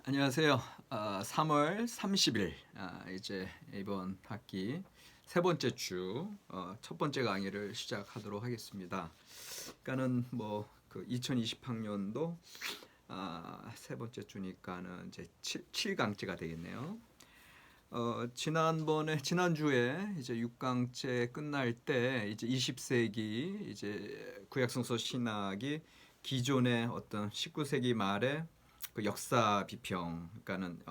안녕하세요. 3월 30일 이제 이번 학기 세 번째 주 첫 번째 강의를 시작하도록 하겠습니다. 그러니까는 그 2020학년도 세 번째 주니까는 이제 7강째가 되겠네요. 지난주에 이제 6강째 끝날 때 이제 20세기 이제 구약성서 신학이 기존의 어떤 19세기 말에 그 역사 비평, 그러니까는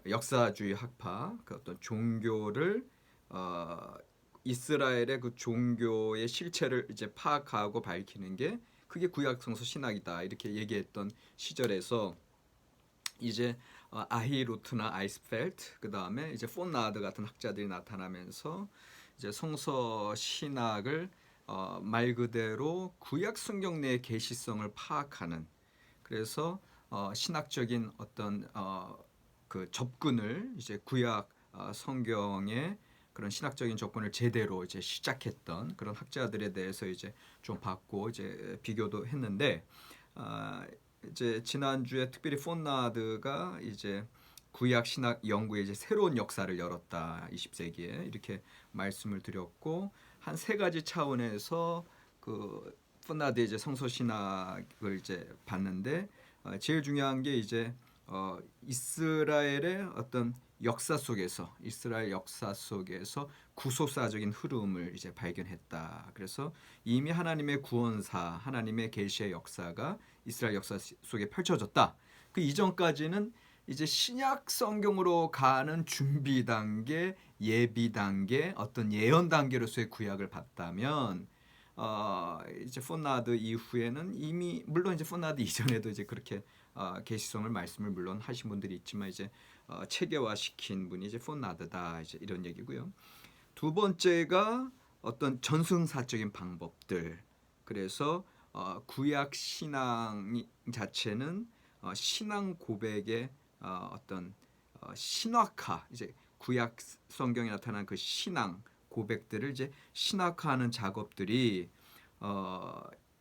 역사주의 학파, 그 어떤 종교를 어, 이스라엘의 그 종교의 실체를 이제 파악하고 밝히는 게 그게 구약성서 신학이다 이렇게 얘기했던 시절에서 이제 아히루트나 아이스펠트 그 다음에 이제 폰나드 같은 학자들이 나타나면서 이제 성서 신학을 말 그대로 구약 성경 내의 계시성을 파악하는 그래서 신학적인 어떤 그 접근을 이제 구약 성경의 그런 신학적인 접근을 제대로 이제 시작했던 그런 학자들에 대해서 이제 좀 봤고 이제 비교도 했는데 아, 이제 지난주에 특별히 폰나드가 이제 구약 신학 연구의 이제 새로운 역사를 열었다 20세기에 이렇게 말씀을 드렸고 한 세 가지 차원에서 그 폰나드의 이제 성서 신학을 이제 봤는데 제일 중요한 게 이제 이스라엘의 어떤 역사 속에서 이스라엘 역사 속에서 구속사적인 흐름을 이제 발견했다. 그래서 이미 하나님의 구원사, 하나님의 계시의 역사가 이스라엘 역사 속에 펼쳐졌다. 그 이전까지는 이제 신약 성경으로 가는 준비 단계, 예비 단계, 어떤 예언 단계로서의 구약을 봤다면 이제 폰나드 이후에는 이미 물론 이제 폰나드 이전에도 이제 그렇게 계시성을 말씀을 물론 하신 분들이 있지만 이제 체계화시킨 분이 이제 폰나드다 이제 이런 얘기고요. 두 번째가 어떤 전승사적인 방법들. 그래서 구약 신앙 자체는 신앙 고백의 어떤 신학화 이제 구약 성경에 나타난 그 신앙 고백들을 이제 신학화하는 작업들이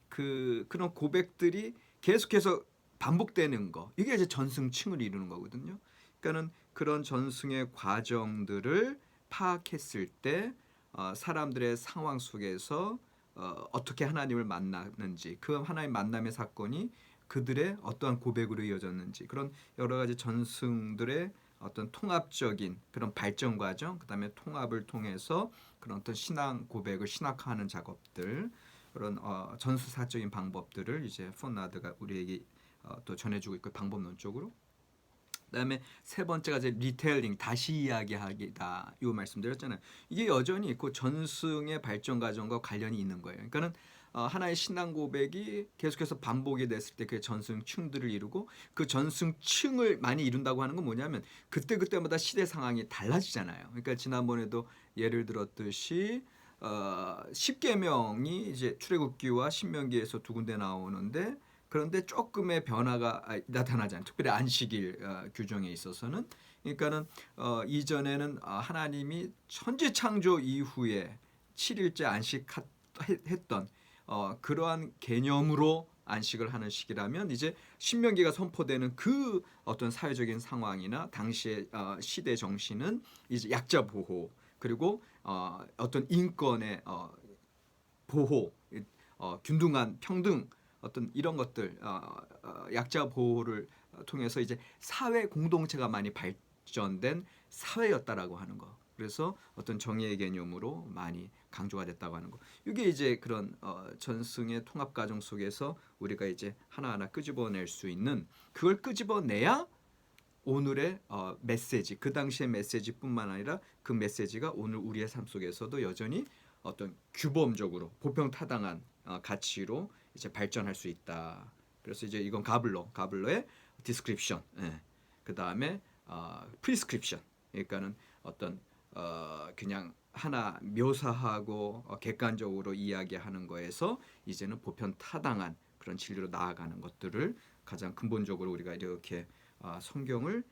그런 고백들이 계속해서 반복되는 거 이게 이제 전승층을 이루는 거거든요. 그러니까는 그런 전승의 과정들을 파악했을 때 사람들의 상황 속에서 어떻게 하나님을 만나는지 그 하나님 만남의 사건이 그들의 어떠한 고백으로 이어졌는지 그런 여러 가지 전승들의 어떤 통합적인 그런 발전 과정 그다음에 통합을 통해서 그런 어떤 신앙 고백을 신학화하는 작업들 그런 전수사적인 방법들을 이제 폰나드가 우리에게 또 전해주고 있고 방법론적으로 그다음에 세 번째가 이제 리텔링 다시 이야기하기다 이 말씀드렸잖아요. 이게 여전히 그 전승의 발전 과정과 관련이 있는 거예요. 그러니까는 하나의 신앙 고백이 계속해서 반복이 됐을 때 그 전승층들을 이루고 그 전승층을 많이 이룬다고 하는 건 뭐냐면 그때 그때마다 시대 상황이 달라지잖아요. 그러니까 지난번에도 예를 들었듯이 십계명이 이제 출애굽기와 신명기에서 두 군데 나오는데 그런데 조금의 변화가 나타나잖아요. 특별히 안식일 규정에 있어서는 그러니까는 이전에는 하나님이 천지 창조 이후에 7일째 안식했던 그러한 개념으로 안식을 하는 시기라면 이제 신명기가 선포되는 그 어떤 사회적인 상황이나 당시의 시대 정신은 이제 약자 보호 그리고 어떤 인권의 보호, 균등한 평등 어떤 이런 것들 약자 보호를 통해서 이제 사회 공동체가 많이 발전된 사회였다라고 하는 거. 그래서 어떤 정의의 개념으로 많이 강조가 됐다고 하는 거. 이게 이제 그런 전승의 통합 과정 속에서 우리가 이제 하나하나 끄집어낼 수 있는 그걸 끄집어내야 오늘의 메시지, 그 당시의 메시지뿐만 아니라 그 메시지가 오늘 우리의 삶 속에서도 여전히 어떤 규범적으로 보편타당한 가치로 이제 발전할 수 있다. 그래서 이제 이건 가블러의 디스크립션, 예. 그 다음에 프리스크립션, 그러니까는 어떤 그냥 하나 묘사하고 객관적으로 이야기하는 거에서 이제는 보편타당한 그런 진리로 나아가는 것들을 가장 근본적으로 우리가 이렇게 성경을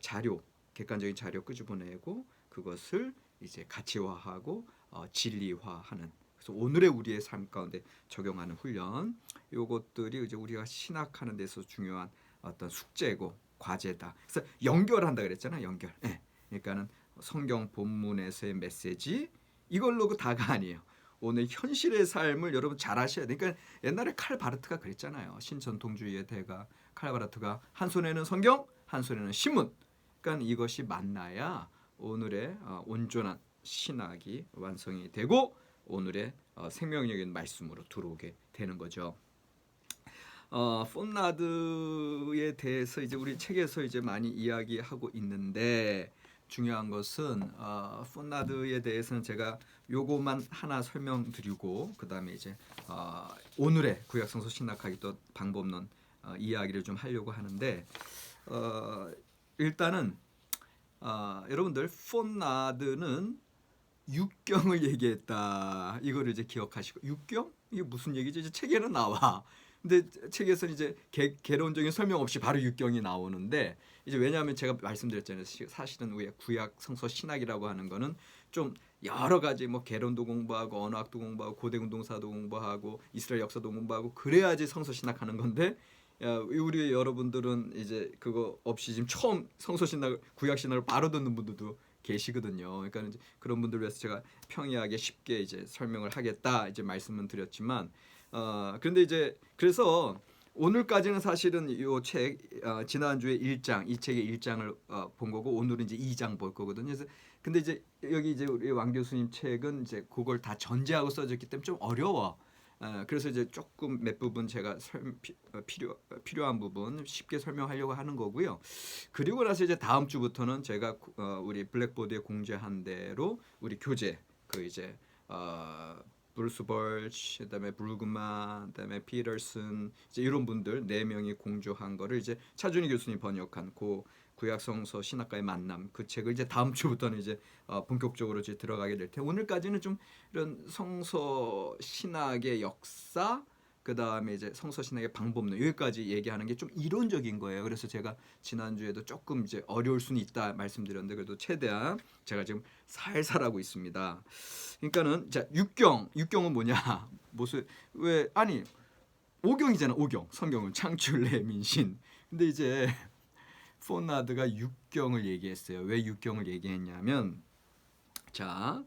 자료 객관적인 자료 끄집어내고 그것을 이제 가치화하고 진리화하는 그래서 오늘의 우리의 삶 가운데 적용하는 훈련 요것들이 이제 우리가 신학하는 데서 중요한 어떤 숙제고 과제다. 그래서 연결한다 그랬잖아요. 연결. 예. 그러니까는 성경 본문에서의 메시지 이걸로 다가 아니에요. 오늘 현실의 삶을 여러분 잘 아셔야 돼요. 그러니까 옛날에 칼 바르트가 그랬잖아요. 신전통주의의 대가 칼 바르트가 한 손에는 성경, 한 손에는 신문. 그러니까 이것이 만나야 오늘의 온전한 신학이 완성이 되고 오늘의 생명력인 말씀으로 들어오게 되는 거죠. 폰나드에 대해서 이제 우리 책에서 이제 많이 이야기하고 있는데 중요한 것은 폰나드에 대해서는 제가 요거만 하나 설명드리고 그 다음에 이제 오늘의 구약성서 신학하기 또 방법론 이야기를 좀 하려고 하는데 일단은 여러분들 폰나드는 육경을 얘기했다. 이거를 이제 기억하시고 육경? 이게 무슨 얘기지? 이제 책에는 나와. 근데 책에서는 이제 개론적인 설명 없이 바로 육경이 나오는데 이제 왜냐하면 제가 말씀드렸잖아요. 사실은 우리 구약 성서 신학이라고 하는 거는 좀 여러 가지 뭐 개론도 공부하고 언어학도 공부하고 고대 운동사도 공부하고 이스라엘 역사도 공부하고 그래야지 성서 신학하는 건데 우리 여러분들은 이제 그거 없이 지금 처음 성서 신학 구약 신학을 바로 듣는 분들도 계시거든요. 그러니까 이제 그런 분들 위해서 제가 평이하게 쉽게 이제 설명을 하겠다 이제 말씀은 드렸지만 그런데 이제 그래서 오늘까지는 사실은 이 책 지난주에 1장 이 책의 1장을 본 거고 오늘은 이제 2장 볼 거거든요. 그래서 근데 이제 여기 이제 우리 왕 교수님 책은 이제 그걸 다 전제하고 써졌기 때문에 좀 어려워. 그래서 이제 조금 몇 부분 제가 필요한 부분 쉽게 설명하려고 하는 거고요. 그리고 나서 이제 다음 주부터는 제가 우리 블랙보드에 공지한 대로 우리 교재 그 이제 브루스 벌치, 그다음에 브루그만, 그다음에 피터슨 이제 이런 분들 4명이 공조한 거를 이제 차준희 교수님 번역한 그 구약성서 신학과의 만남 그 책을 이제 다음 주부터는 이제 본격적으로 이제 들어가게 될 텐데 오늘까지는 좀 이런 성서 신학의 역사 그다음에 이제 성서 신학의 방법론 여기까지 얘기하는 게 좀 이론적인 거예요. 그래서 제가 지난주에도 조금 이제 어려울 수는 있다 말씀드렸는데 그래도 최대한 제가 지금 살살 하고 있습니다. 그러니까는 자 육경은 뭐냐? 무슨 왜 아니 5경이잖아. 5경 성경은 창출 내민신. 근데 이제 폰나드가 육경을 얘기했어요. 왜 육경을 얘기했냐면 자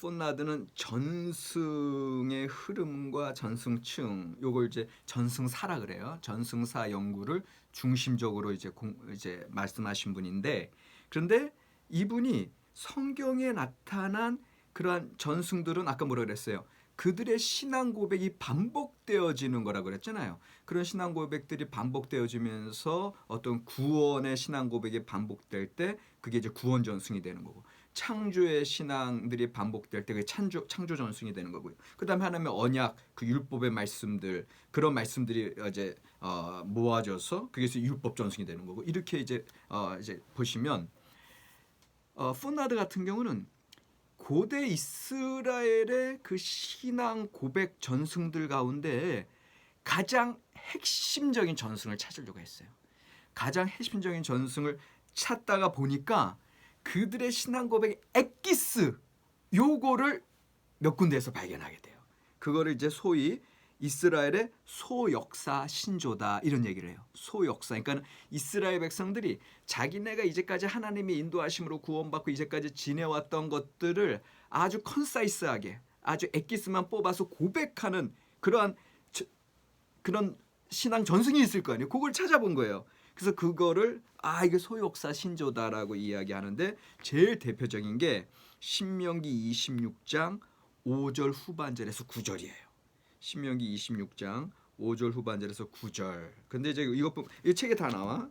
폰나드는 전승의 흐름과 전승층 요걸 이제 전승사라 그래요. 전승사 연구를 중심적으로 이제 말씀하신 분인데 그런데 이분이 성경에 나타난 그러한 전승들은 아까 뭐라 그랬어요? 그들의 신앙 고백이 반복되어지는 거라 그랬잖아요. 그런 신앙 고백들이 반복되어지면서 어떤 구원의 신앙 고백이 반복될 때 그게 이제 구원 전승이 되는 거고 창조의 신앙들이 반복될 때 그게 창조 전승이 되는 거고요. 그다음에 하나님의 언약 그 율법의 말씀들 그런 말씀들이 이제 모아져서 그게 율법 전승이 되는 거고 이렇게 이제 보시면 폰나드 같은 경우는 고대 이스라엘의 그 신앙 고백 전승들 가운데 가장 핵심적인 전승을 찾으려고 했어요. 가장 핵심적인 전승을 찾다가 보니까 그들의 신앙 고백의 엑기스 요거를 몇 군데에서 발견하게 돼요. 그거를 이제 소위 이스라엘의 소역사 신조다 이런 얘기를 해요. 소역사. 그러니까 이스라엘 백성들이 자기네가 이제까지 하나님의 인도하심으로 구원받고 이제까지 지내왔던 것들을 아주 컨사이스하게 아주 엑기스만 뽑아서 고백하는 그런 신앙 전승이 있을 거 아니에요. 그걸 찾아본 거예요. 그래서 그거를 이게 소역사 신조다라고 이야기하는데 제일 대표적인 게 신명기 26장 5절 후반절에서 9절이에요. 신명기 26장 5절 후반절에서 9절. 근데 이제 이 책에 다 나와.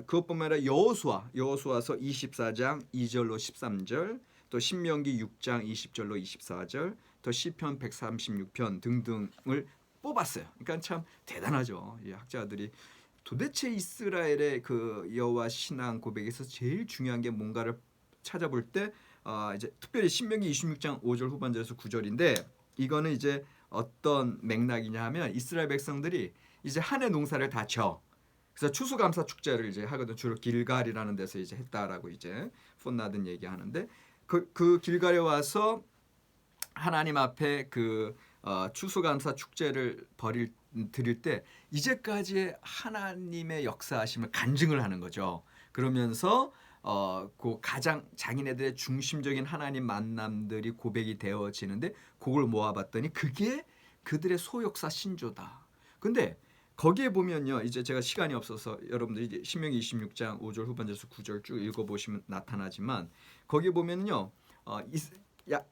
그것뿐만 아니라 여호수아서 24장 2절로 13절, 또 신명기 6장 20절로 24절, 또 시편 136편 등등을 뽑았어요. 그러니까 참 대단하죠. 이 학자들이 도대체 이스라엘의 그 여호와 신앙 고백에서 제일 중요한 게 뭔가를 찾아볼 때 이제 특별히 신명기 26장 5절 후반절에서 9절인데 이거는 이제 어떤 맥락이냐 하면 이스라엘 백성들이 이제 한 해 농사를 다 져. 그래서 추수감사 축제를 이제 하거든. 주로 길갈이라는 데서 이제 했다라고 이제 폰나든 얘기하는데 그 길갈에 와서 하나님 앞에 그 추수감사 축제를 벌일 드릴 때 이제까지의 하나님의 역사하심을 간증을 하는 거죠. 그러면서 그 가장 자기네들의 중심적인 하나님 만남들이 고백이 되어지는데 그걸 모아봤더니 그게 그들의 소역사 신조다. 근데 거기에 보면요, 이제 제가 시간이 없어서 여러분들이 이제 신명기 26장 5절 후반절에서 9절 쭉 읽어보시면 나타나지만 거기에 보면요,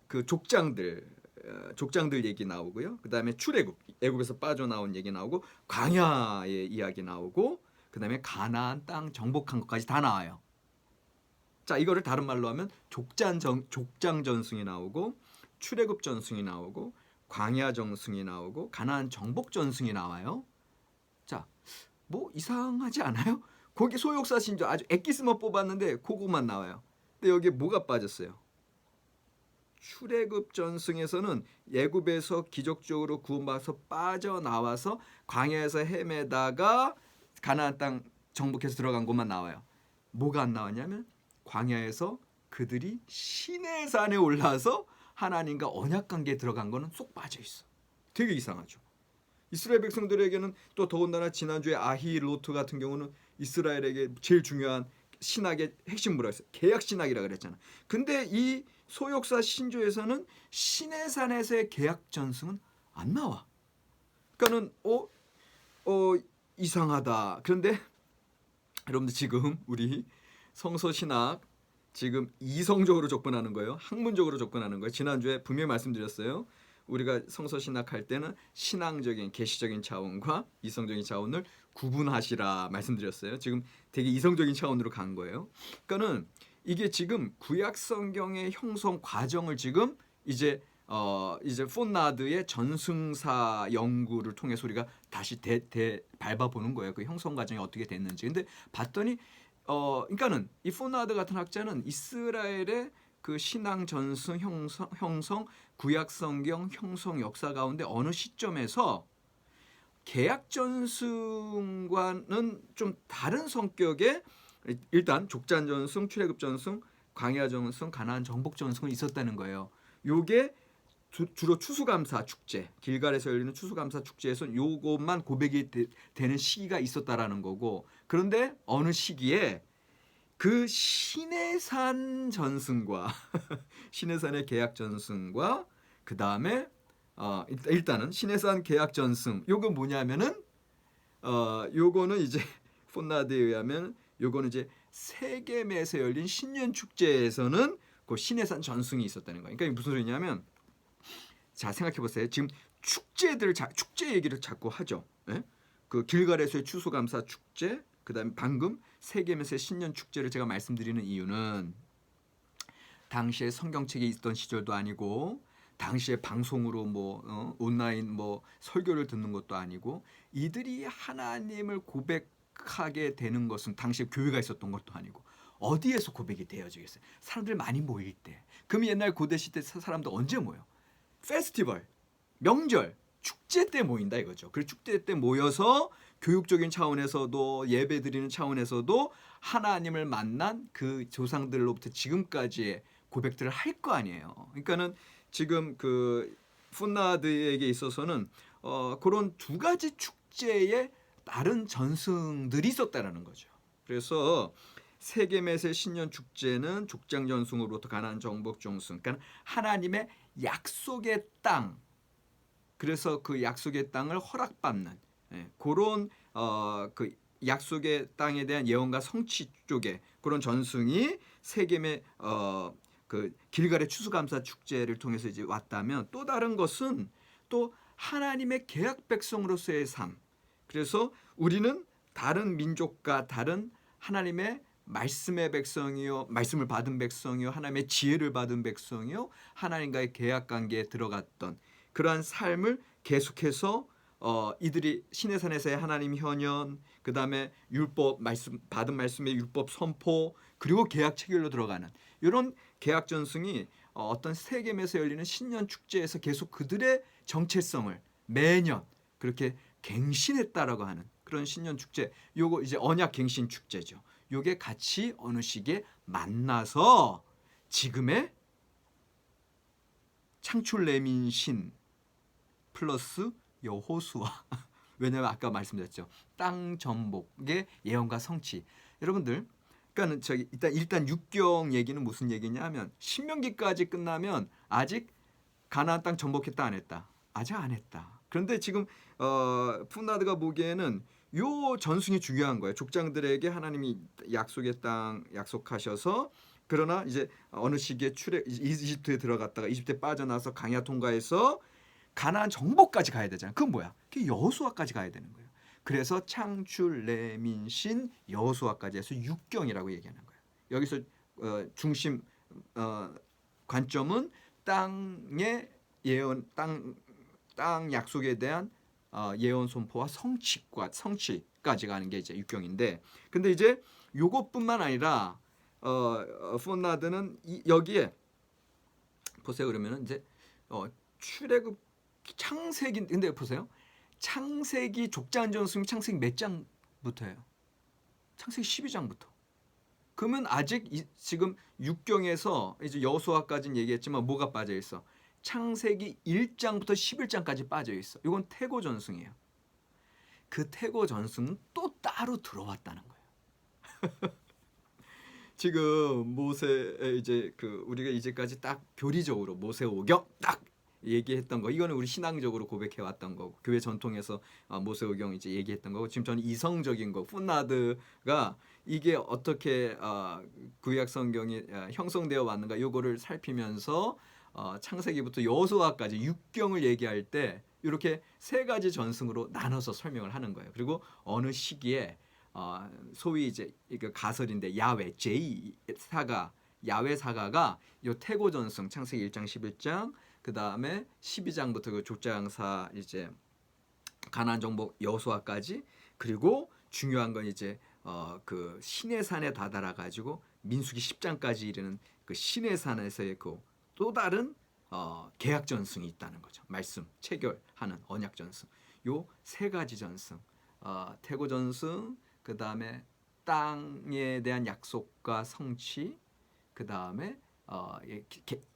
그 족장들 얘기 나오고요. 그 다음에 출애굽, 애굽에서 빠져나온 얘기 나오고 광야의 이야기 나오고 그 다음에 가나안 땅 정복한 것까지 다 나와요. 자, 이거를 다른 말로 하면 족장 전승이 나오고 출애굽 전승이 나오고 광야 전승이 나오고 가나안 정복 전승이 나와요. 자, 뭐 이상하지 않아요? 거기 소역사 신조 아주 엑기스만 뽑았는데 그거만 나와요. 근데 여기에 뭐가 빠졌어요? 출애굽 전승에서는 애굽에서 기적적으로 구원받아서 빠져나와서 광야에서 헤매다가 가나안 땅 정복해서 들어간 것만 나와요. 뭐가 안 나왔냐면 광야에서 그들이 시내산에 올라서 하나님과 언약 관계에 들어간 거는 쏙 빠져 있어. 되게 이상하죠. 이스라엘 백성들에게는 또 더군다나 지난주에 아히로트 같은 경우는 이스라엘에게 제일 중요한 신학의 핵심 뭐라 했어요? 계약 신학이라 그랬잖아. 근데 이 소역사 신조에서는 시내산에서의 계약 전승은 안 나와. 그러니까는 이상하다. 그런데 여러분들 지금 우리 성서 신학 지금 이성적으로 접근하는 거예요. 학문적으로 접근하는 거예요. 지난주에 분명히 말씀드렸어요. 우리가 성서 신학할 때는 신앙적인 계시적인 차원과 이성적인 차원을 구분하시라 말씀드렸어요. 지금 되게 이성적인 차원으로 간 거예요. 그러니까는 이게 지금 구약 성경의 형성 과정을 지금 이제 폰나드의 전승사 연구를 통해서 우리가 다시 밟아보는 거예요. 그 형성 과정이 어떻게 됐는지. 근데 봤더니 그러니까는 이 폰나드 같은 학자는 이스라엘의 그 신앙 전승 형성 구약 성경 형성 역사 가운데 어느 시점에서 계약 전승과는 좀 다른 성격의 일단 족장 전승, 출애굽 전승, 광야 전승, 가나안 정복 전승은 있었다는 거예요. 요게 주로 추수감사 축제, 길갈에서 열리는 추수감사 축제에서 요것만 고백이 되는 시기가 있었다라는 거고, 그런데 어느 시기에 그 시내산 전승과 시내산의 계약 전승과 그 다음에 일단은 시내산 계약 전승 요거 뭐냐면은 요거는 이제 폰나드에 의하면 요거는 이제 세겜에서 열린 신년 축제에서는 그 시내산 전승이 있었다는 거예요. 그러니까 무슨 소리냐면 자 생각해 보세요. 지금 축제 얘기를 자꾸 하죠. 예? 그 길갈에서의 추수감사 축제, 그다음에 방금 세겜에서의 신년 축제를 제가 말씀드리는 이유는 당시에 성경책이 있던 시절도 아니고 당시에 방송으로 온라인 설교를 듣는 것도 아니고 이들이 하나님을 고백하게 되는 것은 당시에 교회가 있었던 것도 아니고 어디에서 고백이 되어지겠어요? 사람들 많이 모일 때. 그럼 옛날 고대 시대 사람들 언제 모여? 페스티벌, 명절, 축제 때 모인다 이거죠. 그 축제 때 모여서 교육적인 차원에서도 예배 드리는 차원에서도 하나님을 만난 그 조상들로부터 지금까지의 고백들을 할 거 아니에요. 그러니까는 지금 그 푼나드에게 있어서는 그런 두 가지 축제에 다른 전승들이 있었다라는 거죠. 그래서 세겜에서의 신년 축제는 족장 전승으로부터 가나안 정복 전승, 그러니까 하나님의 약속의 땅. 그래서 그 약속의 땅을 허락받는 그런 그 약속의 땅에 대한 예언과 성취 쪽에 그런 전승이 세겜의 그 길갈의 추수감사 축제를 통해서 이제 왔다면 또 다른 것은 또 하나님의 계약 백성으로서의 삶. 그래서 우리는 다른 민족과 다른 하나님의 말씀의 백성이요, 말씀을 받은 백성이요, 하나님의 지혜를 받은 백성이요, 하나님과의 계약 관계에 들어갔던 그러한 삶을 계속해서 이들이 시내산에서의 하나님 현현, 그 다음에 율법 말씀 받은 말씀의 율법 선포, 그리고 계약 체결로 들어가는 이런 계약 전승이 어떤 세겜에서 열리는 신년 축제에서 계속 그들의 정체성을 매년 그렇게 갱신했다라고 하는 그런 신년 축제. 요거 이제 언약 갱신 축제죠. 요게 같이 어느 시기에 만나서 지금의 창출 레민신 플러스 여호수아 왜냐하면 아까 말씀드렸죠. 땅 전복의 예언과 성취. 여러분들, 그러니까는 저기 일단 육경 얘기는 무슨 얘기냐면 신명기까지 끝나면 아직 가나안 땅 전복했다 안 했다. 아직 안 했다. 그런데 지금 푸나드가 보기에는 요 전승이 중요한 거예요. 족장들에게 하나님이 약속의 땅 약속하셔서 그러나 이제 어느 시기에 이집트에 들어갔다가 이집트에 빠져나서 강야 통과해서 가나안 정복까지 가야 되잖아요. 그건 뭐야? 그게 여호수아까지 가야 되는 거예요. 그래서 창출, 레민신, 여호수아까지 해서 육경이라고 얘기하는 거예요. 여기서 중심 관점은 땅의 예언, 땅 약속에 대한 예언 선포와 성취까지 가는 게 이제 육경인데, 근데 이제 요것뿐만 아니라 폰나드는 여기에 보세요. 그러면은 이제 출애굽 창세기, 근데 보세요. 창세기 족장 전승 창세기 몇 장부터예요? 창세기 12장부터. 그러면 아직 지금 육경에서 이제 여호수아까지는 얘기했지만 뭐가 빠져 있어? 창세기 1장부터 11장까지 빠져 있어. 이건 태고 전승이에요. 그 태고 전승은 또 따로 들어왔다는 거예요. 지금 모세 이제 우리가 이제까지 딱 교리적으로 모세오경 딱 얘기했던 거, 이거는 우리 신앙적으로 고백해 왔던 거고 교회 전통에서 모세오경 이제 얘기했던 거고, 지금 저는 이성적인 거 푸나드가 이게 어떻게 구약 성경이 형성되어 왔는가 요거를 살피면서 창세기부터 여호수아까지 육경을 얘기할 때 이렇게 세 가지 전승으로 나눠서 설명을 하는 거예요. 그리고 어느 시기에 소위 이제 이거 가설인데 야외 제2사가 야외 사가가 요 태고 전승 창세기 1장 11장 그 다음에 12장부터 그 족장사 이제 가나안 정복 여호수아까지, 그리고 중요한 건 이제 그 시내산에 다다라 가지고 민수기 10장까지 이르는 그 시내산에서의 그 또 다른 계약 전승이 있다는 거죠. 말씀 체결하는 언약 전승. 요 세 가지 전승, 태고 전승, 그 다음에 땅에 대한 약속과 성취, 그 다음에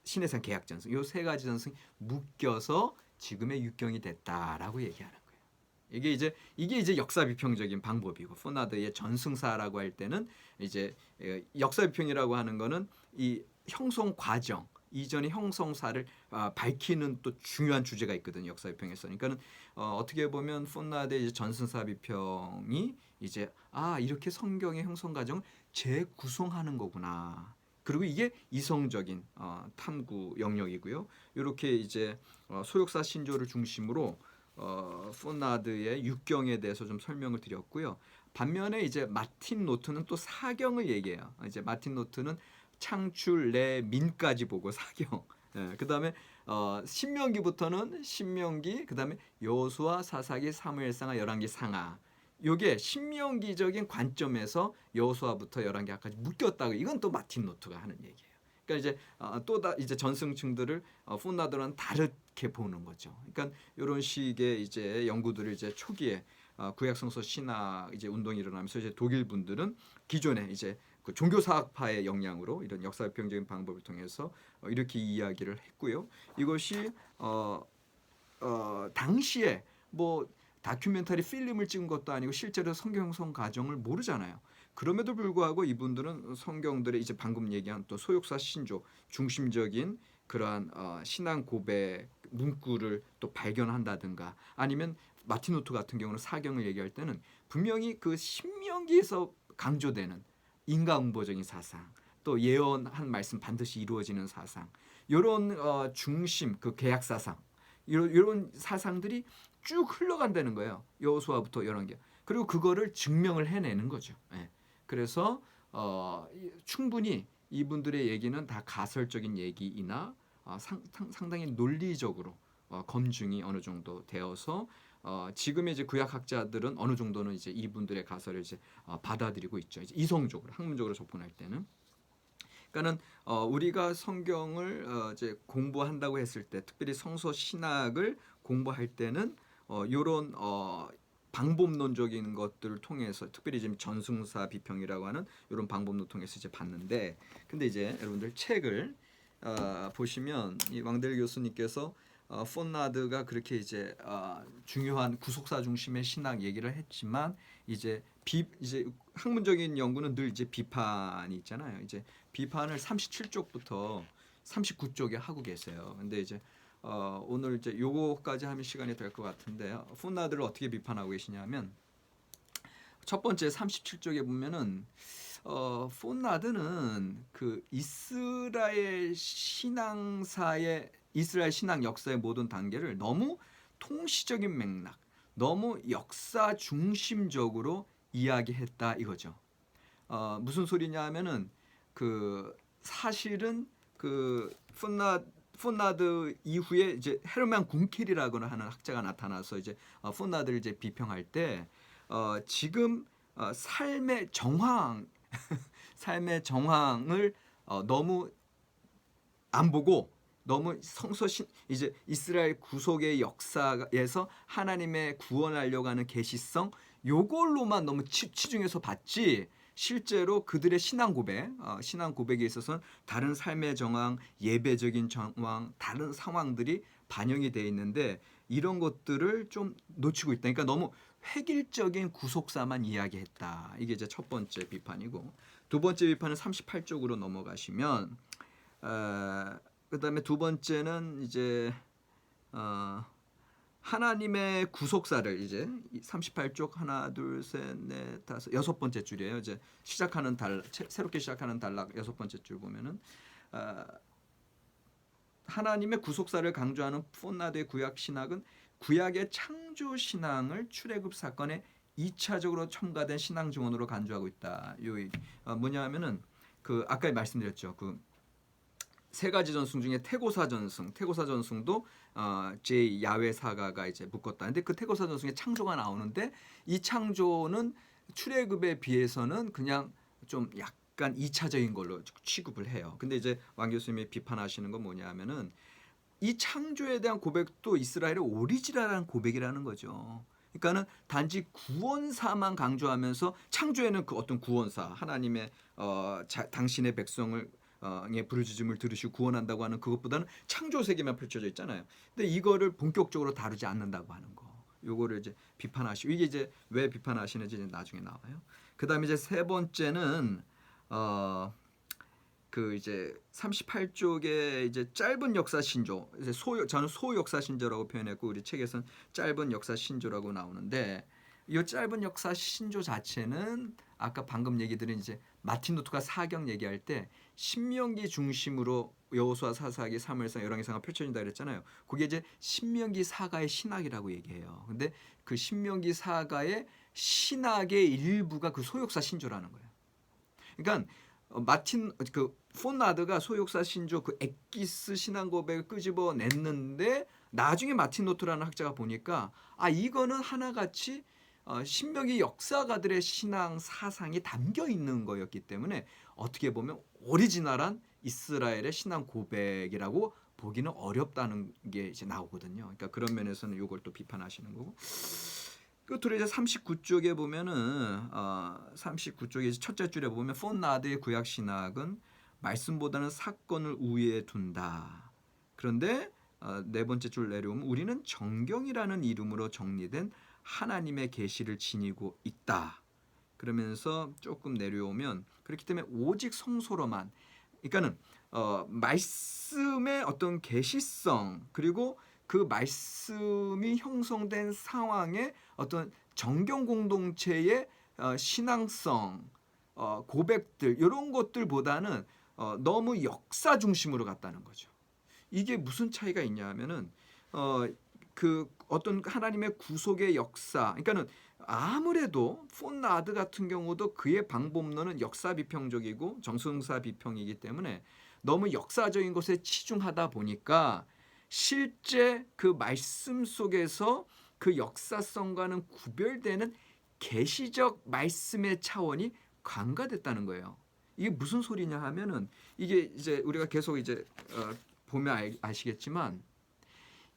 시내산 계약 전승, 요 세 가지 전승이 묶여서 지금의 육경이 됐다라고 얘기하는 거예요. 이게 이제 역사 비평적인 방법이고, 푸나드의 전승사라고 할 때는 이제 역사 비평이라고 하는 거는 이 형성 과정 이전의 형성사를 밝히는 또 중요한 주제가 있거든요. 역사 비평에서. 그러니까는 어떻게 보면 푸나드의 전승사 비평이 이제 이렇게 성경의 형성 과정을 재구성하는 거구나. 그리고 이게 이성적인 탐구 영역이고요. 이렇게 이제 소욕사 신조를 중심으로 푸나드의 육경에 대해서 좀 설명을 드렸고요. 반면에 이제 마틴 노트는 또 사경을 얘기해요. 이제 마틴 노트는 창출, 레민까지 보고 사경. 그다음에 신명기부터는 신명기, 그다음에 여호수아, 사사기, 사무엘상하, 열왕기, 상하. 요게 신명기적인 관점에서 여호수아부터 열왕기까지 묶였다고. 이건 또 마틴 노트가 하는 얘기예요. 그러니까 이제 이제 전승층들을 푸나드는 다르게 보는 거죠. 그러니까 이런 식의 이제 연구들을 이제 초기에 구약 성서 신학 이제 운동이 일어나면서 이제 독일 분들은 기존에 이제 그 종교사학파의 영향으로 이런 역사비평적인 방법을 통해서 이렇게 이야기를 했고요. 이것이 당시에 뭐 다큐멘터리 필름을 찍은 것도 아니고 실제로 성경 형성 과정을 모르잖아요. 그럼에도 불구하고 이분들은 성경들의 이제 방금 얘기한 또 소욕사 신조 중심적인 그러한 신앙 고백 문구를 또 발견한다든가, 아니면 마틴 루터 같은 경우는 사경을 얘기할 때는 분명히 그 신명기에서 강조되는 인과응보적인 사상, 또 예언한 말씀 반드시 이루어지는 사상, 이런 중심 그 계약 사상, 이런 사상들이 쭉 흘러간다는 거예요. 여호수아부터 열왕기. 그리고 그거를 증명을 해내는 거죠. 그래서 충분히 이분들의 얘기는 다 가설적인 얘기이나 상당히 논리적으로 검증이 어느 정도 되어서 지금의 이제 구약학자들은 어느 정도는 이제 이분들의 가설을 이제 받아들이고 있죠. 이제 이성적으로 학문적으로 접근할 때는. 그러니까는 우리가 성경을 이제 공부한다고 했을 때, 특별히 성서 신학을 공부할 때는 이런 방법론적인 것들을 통해서, 특별히 지금 전승사 비평이라고 하는 이런 방법론 통해서 이제 봤는데, 근데 이제 여러분들 책을 보시면 이 왕델 교수님께서 폰나드가 그렇게 이제 중요한 구속사 중심의 신학 얘기를 했지만 이제 학문적인 연구는 늘 이제 비판이 있잖아요. 이제 비판을 37쪽부터 39쪽에 하고 계세요. 근데 이제 오늘 이제 요거까지 하면 시간이 될 것 같은데요. 폰나드를 어떻게 비판하고 계시냐면 첫 번째 37쪽에 보면은 폰나드는 그 이스라엘 신앙 역사의 모든 단계를 너무 통시적인 맥락, 너무 역사 중심적으로 이야기했다 이거죠. 무슨 소리냐 하면은 그 사실은 그 폰나드 이후에 이제 헤르만 군켈이라고 하는 학자가 나타나서 이제 폰나드를 이제 비평할 때 지금 삶의 정황 삶의 정황을 너무 안 보고 너무 이제 이스라엘 구속의 역사에서 하나님의 구원하려고 하는 계시성 요걸로만 너무 치중해서 봤지 실제로 그들의 신앙 고백에 있어서는 다른 삶의 정황, 예배적인 정황, 다른 상황들이 반영이 돼 있는데 이런 것들을 좀 놓치고 있다. 그러니까 너무 획일적인 구속사만 이야기했다. 이게 이제 첫 번째 비판이고 두 번째 비판은 38쪽으로 넘어가시면 그다음에 두 번째는 이제 하나님의 구속사를 이제 38쪽 하나 둘셋넷 다섯 여섯 번째 줄이에요. 이제 새롭게 시작하는 단락 여섯 번째 줄 보면은 하나님의 구속사를 강조하는 폰나드의 구약 신학은 구약의 창조 신앙을 출애굽 사건에 2차적으로 첨가된 신앙 증언으로 간주하고 있다. 뭐냐면은 그 아까 말씀드렸죠. 그 세 가지 전승 중에 태고사 전승도 제 야훼 사가가 이제 묶었다. 근데 그 태고사 전승에 창조가 나오는데 이 창조는 출애굽에 비해서는 그냥 좀 약간 2차적인 걸로 취급을 해요. 근데 이제 왕 교수님이 비판하시는 건 뭐냐면은 이 창조에 대한 고백도 이스라엘의 오리지널한 고백이라는 거죠. 그러니까는 단지 구원사만 강조하면서 창조에는 그 어떤 구원사 하나님의 당신의 백성을 의 부르짖음을 들으시고 구원한다고 하는 그것보다는 창조 세계만 펼쳐져 있잖아요. 근데 이거를 본격적으로 다루지 않는다고 하는 거. 요거를 이제 비판하시고 이게 이제 왜 비판하시는지 이제 나중에 나와요. 그다음에 이제 세 번째는 그 이제 38쪽에 이제 짧은 역사 신조, 이제 저는 소역사 신조라고 표현했고 우리 책에서는 짧은 역사 신조라고 나오는데 이 짧은 역사 신조 자체는 아까 방금 얘기 드린 이제 마틴 루터가 사경 얘기할 때 신명기 중심으로 여호수아 사사기 사무엘상 열왕기상가 펼쳐진다 그랬잖아요. 그게 이제 신명기 사가의 신학이라고 얘기해요. 근데 그 신명기 사가의 신학의 일부가 그 소역사 신조라는 거예요. 그러니까 그 폰나드가 소역사 신조 그 엑기스 신앙 고백을 끄집어 냈는데 나중에 마틴 노트라는 학자가 보니까 이거는 하나같이 신명기 역사가들의 신앙 사상이 담겨 있는 거였기 때문에 어떻게 보면 오리지널한 이스라엘의 신앙 고백이라고 보기는 어렵다는 게 이제 나오거든요. 그러니까 그런 면에서는 이걸 또 비판하시는 거고. 끝으로 이제 39쪽에 보면은 39쪽에 첫째 줄에 보면 폰나드의 구약 신학은 말씀보다는 사건을 우위에 둔다. 그런데 네 번째 줄 내려오면 우리는 정경이라는 이름으로 정리된 하나님의 계시를 지니고 있다. 그러면서 조금 내려오면 그렇기 때문에 오직 성소로만 그러니까는 말씀의 어떤 계시성 그리고 그 말씀이 형성된 상황의 어떤 정경 공동체의 신앙성 고백들 이런 것들보다는 너무 역사 중심으로 갔다는 거죠. 이게 무슨 차이가 있냐면은 그 어떤 하나님의 구속의 역사 그러니까는 아무래도 폰나드 같은 경우도 그의 방법론은 역사 비평적이고 정승사 비평이기 때문에 너무 역사적인 것에 치중하다 보니까 실제 그 말씀 속에서 그 역사성과는 구별되는 계시적 말씀의 차원이 간과됐다는 거예요. 이게 무슨 소리냐 하면은 이게 이제 우리가 계속 이제 보면 아시겠지만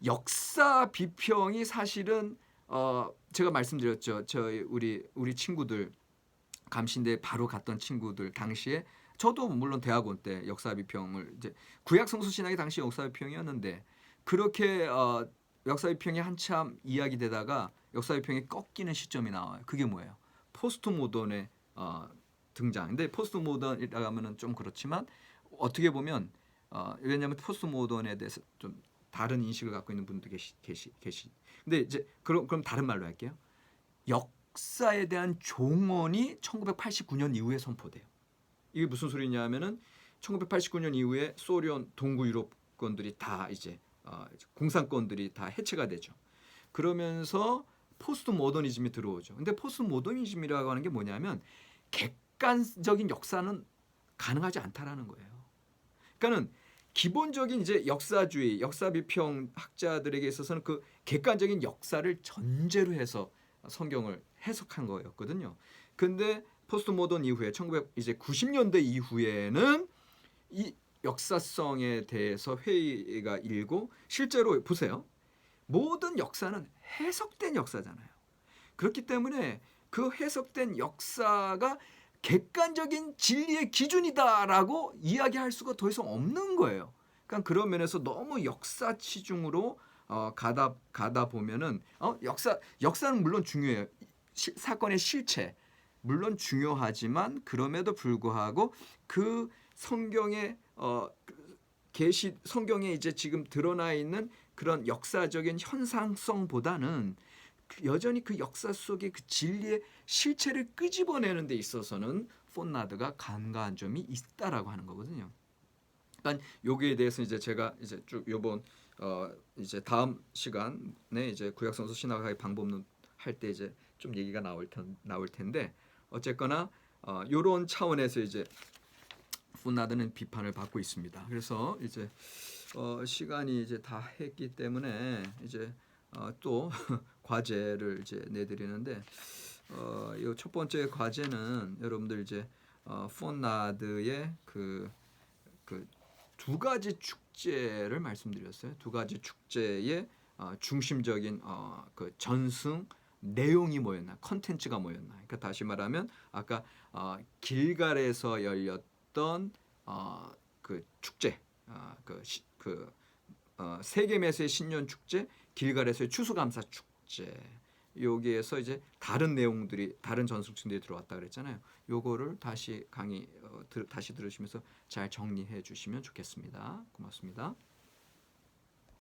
역사 비평이 사실은 제가 말씀드렸죠. 우리 친구들 감신대 바로 갔던 친구들 당시에 저도 물론 대학원 때 역사 비평을 이제 구약 성서 신학이 당시 역사 비평이었는데 그렇게 역사비평이 한참 이야기되다가 역사비평이 꺾이는 시점이 나와요. 그게 뭐예요? 포스트 모던의 등장. 근데 포스트 모던이라고 하면은 좀 그렇지만 어떻게 보면 왜냐하면 포스트 모던에 대해서 좀 다른 인식을 갖고 있는 분도 계시. 근데 이제 그럼 다른 말로 할게요. 역사에 대한 종언이 1989년 이후에 선포돼요. 이게 무슨 소리냐면은 1989년 이후에 소련 동구 유럽권들이 다 이제 공산권들이 다 해체가 되죠. 그러면서 포스트 모더니즘이 들어오죠. 근데 포스트 모더니즘이라고 하는 게 뭐냐면 객관적인 역사는 가능하지 않다라는 거예요. 그러니까는 기본적인 이제 역사주의, 역사비평 학자들에게 있어서는 그 객관적인 역사를 전제로 해서 성경을 해석한 거였거든요. 근데 포스트 모던 이후에 1990년대 이후에는 이 역사성에 대해서 회의가 일고 실제로 보세요. 모든 역사는 해석된 역사잖아요. 그렇기 때문에 그 해석된 역사가 객관적인 진리의 기준이다라고 이야기할 수가 더 이상 없는 거예요. 그러니까 그런 면에서 너무 역사 치중으로 가다 보면은 역사는 물론 중요해요. 사건의 실체 물론 중요하지만 그럼에도 불구하고 그 성경의 성경에 이제 지금 드러나 있는 그런 역사적인 현상성보다는 여전히 그 역사 속의 그 진리의 실체를 끄집어내는 데 있어서는 폰나드가 간과한 점이 있다라고 하는 거거든요. 그러니까 여기에 대해서 이제 제가 이제 쭉 요번 이제 다음 시간에 이제 구약성서 신학의 방법론 할 때 이제 좀 얘기가 나올 텐데 어쨌거나 요런 차원에서 이제 폰나드는 비판을 받고 있습니다. 그래서 이제 시간이 이제 다 했기 때문에 이제 또 과제를 이제 내드리는데 이 첫 번째 과제는 여러분들 이제 폰나드의 그 두 가지 축제를 말씀드렸어요. 두 가지 축제의 중심적인 그 전승 내용이 뭐였나, 컨텐츠가 뭐였나. 그러니까 다시 말하면 아까 길갈에서 열렸던 그 축제, 세겜에서의 신년 축제, 길갈에서의 추수감사 축제. 여기에서 이제 다른 내용들이 다른 전승들이 들어왔다 그랬잖아요. 요거를 다시 다시 들으시면서 잘 정리해 주시면 좋겠습니다. 고맙습니다.